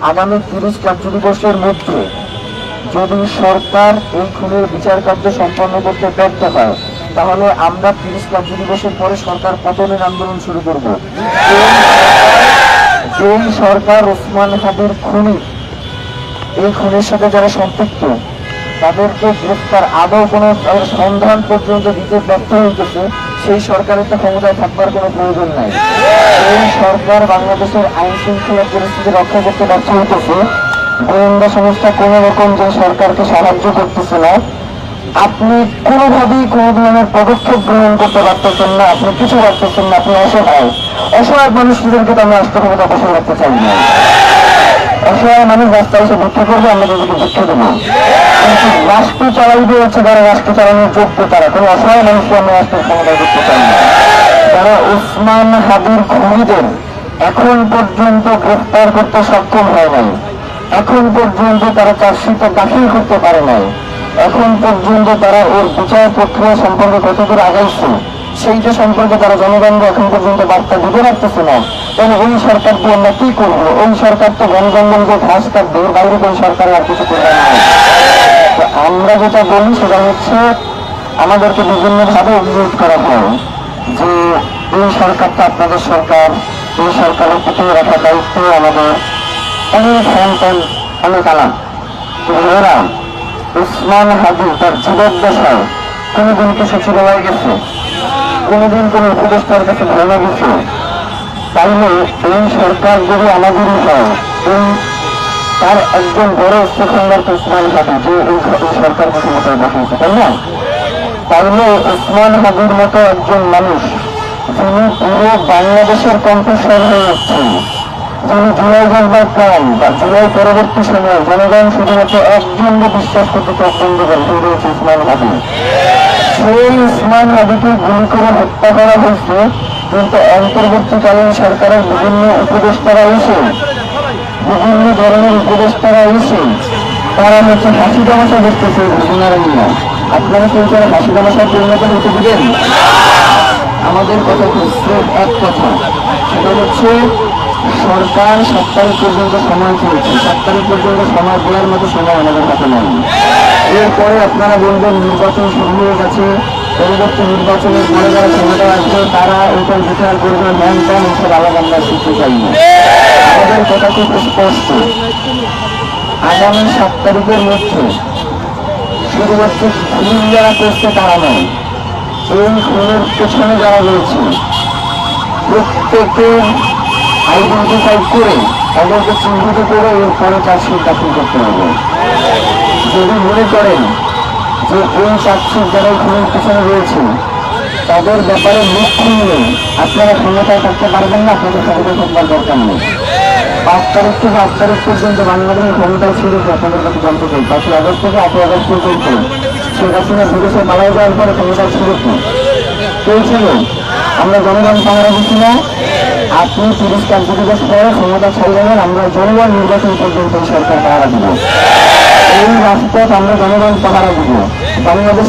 আগামী 30 কার্যদিবসের মধ্যে যদি সরকার এই খুনের বিচার কার্য সম্পন্ন করতে ব্যর্থ হয়, তাহলে আমরা 30 কার্যদিবসের পরে সরকার পতনের আন্দোলন শুরু করব। যেই সরকার ওসমান হাদির খুনি, এই খুনের সাথে যারা সম্পৃক্ত, তাদেরকে গ্রেফতার আদৌ কোনো সন্ধান পর্যন্ত দিতে ব্যর্থ হইতেছে, সেই সরকারের তো ক্ষমতায় থাকবার কোনো প্রয়োজন নাই। এই সরকার বাংলাদেশের আইন শৃঙ্খলা পরিস্থিতি রক্ষা করতে ব্যর্থ হইতেছে, গোয়েন্দা সংস্থা কোন রকম যে সরকারকে সাহায্য করতেছে না, আপনি কোনোভাবেই কোনো ধরনের পদক্ষেপ গ্রহণ করতে পারতেছেন না, আপনি কিছু পারতেছেন না, আপনি অসহায় মানুষদেরকে তো আমরা রাষ্ট্র ক্ষমতা বসে রাখতে চাই না। অসহায় মানুষ রাস্তায় এসে ভিক্ষা করবে, আমরা তাদেরকে ভিক্ষা দেবো, কিন্তু রাষ্ট্র চালাইবে হচ্ছে যারা রাষ্ট্র চালানোর যোগ্য, তারা কোনো অসহায় মানুষকে আমরা রাষ্ট্রের ক্ষমতায় করতে চাই না। যারা ওসমান হাদির খুনিদের এখন পর্যন্ত গ্রেফতার করতে সক্ষম হয় নাই, এখন পর্যন্ত তারা চার্জশিট দাখিল করতে পারে নাই, এখন পর্যন্ত তারা ওর বিচার প্রক্রিয়া সম্পর্কে কতদূর আগাইছে সেইটা সম্পর্কে তারা জনগণকে এখন পর্যন্ত বার্তা দিতে পারতেছে না, তাহলে ওই সরকার দিয়ে আমরা কি করবো? ওই সরকার তো গণজঙ্গলকে ঘাস কাটবে, ওর বাইরে কোন সরকার আর কিছু করবে না। আমরা যেটা বলি সেটা হচ্ছে, আমাদেরকে বিভিন্নভাবে অভিযোগ করা হয় যে এই সরকারটা আপনাদের সরকার, এই সরকারের প্রতি রাখার দায়িত্ব আমাদের, অনেক হ্যান অনেক আলাম। এরা ওসমান হাদি তার জীবদ্দশায় কোনোদিন কি সচিবালয়ে গেছে? কোনোদিন কোন উপদেষ্টার কাছে ধর্ণা গেছে? তাইলে এই সরকার যদি আমাদেরই হয়, এই তার একজন বড় উচ্চখণ্ডার ওসমান হাদি, যে এই সরকারকে ক্ষমতায় বসেছে, তাই না? তাইলে ওসমান হাদির মতো একজন মানুষ, যিনি পুরো বাংলাদেশের কণ্ঠস্বর হয়ে উঠছেন, যিনি জুলাই জনতার প্রাণ বা জুলাই পরবর্তী সময়ে জনগণ শুধুমাত্র একজনকে বিশ্বাস করতে পছন্দ করেন, সেই রয়েছে ওসমান হাদি। সেই ওসমান হাদিকে গুলি করে হত্যা করা হয়েছে, কিন্তু অন্তর্বর্তীকালীন সরকারের বিভিন্ন উপদেষ্টারা এসে, বিভিন্ন ধরনের উপদেষ্টারা এসে তারা হচ্ছে হাসি তামাশা করতেছে ঘটনার নিয়ে। আপনারা কেউ তারা হাসি তামাশার পরিণত হতে দিবেন? আমাদের কথা হচ্ছে এক কথা, সেটা হচ্ছে সরকার 7 তারিখ পর্যন্ত সময় চেয়েছে, 7 তারিখ পর্যন্ত সময় দেওয়ার মতো সময় আমাদের হাতে নেই। এরপরে আপনারা বলবেন নির্বাচন শুরু হয়ে গেছে, পরবর্তী নির্বাচনের পরে যারা ক্ষমতা আসবে তারা ওইটার বিচার করবে, ম্যান প্যান এসব আলাদা আমরা শিখতে চাই না। আমাদের কথা খুব স্পষ্ট, আগামী 7 তারিখের মধ্যে শুধুমাত্র খুন যারা করছে তারা নয়, এই খুনের পেছনে যারা রয়েছে প্রত্যেকের আইডেন্টিফাই করে, তাদেরকে চিহ্নিত করে এরপরে চার্জশিট দাখিল করতে হবে। যদি মনে করেন যে এই চার্জশিট যারা খুনের পেছনে রয়েছে তাদের ব্যাপারে মুখ খুললে আপনারা ক্ষমতায় থাকতে পারবেন না, আপনাদের ক্ষমতায় থাকবার দরকার নেই। 5 তারিখ থেকে 8 তারিখ পর্যন্ত বাংলাদেশের ক্ষমতায় ছিল, আপনাদের কাছে জানতে চাই 5 আগস্ট থেকে 8 আগস্ট পর্যন্ত শেখ হাসিনা বিদেশে পালিয়ে যাওয়ার পরে ক্ষমতায় ছিল কি? কেউ ছিল? আমরা জনগণ পাহারা দিচ্ছি না। আপনি 30 কার্যদিবস পরে ক্ষমতা ছাড়লেন, আমরা জনগণ নির্বাচন পর্যন্ত সরকার পাহারা দিব, এই রাজপথ আমরা জনগণ পাহারা দিব। বাংলাদেশ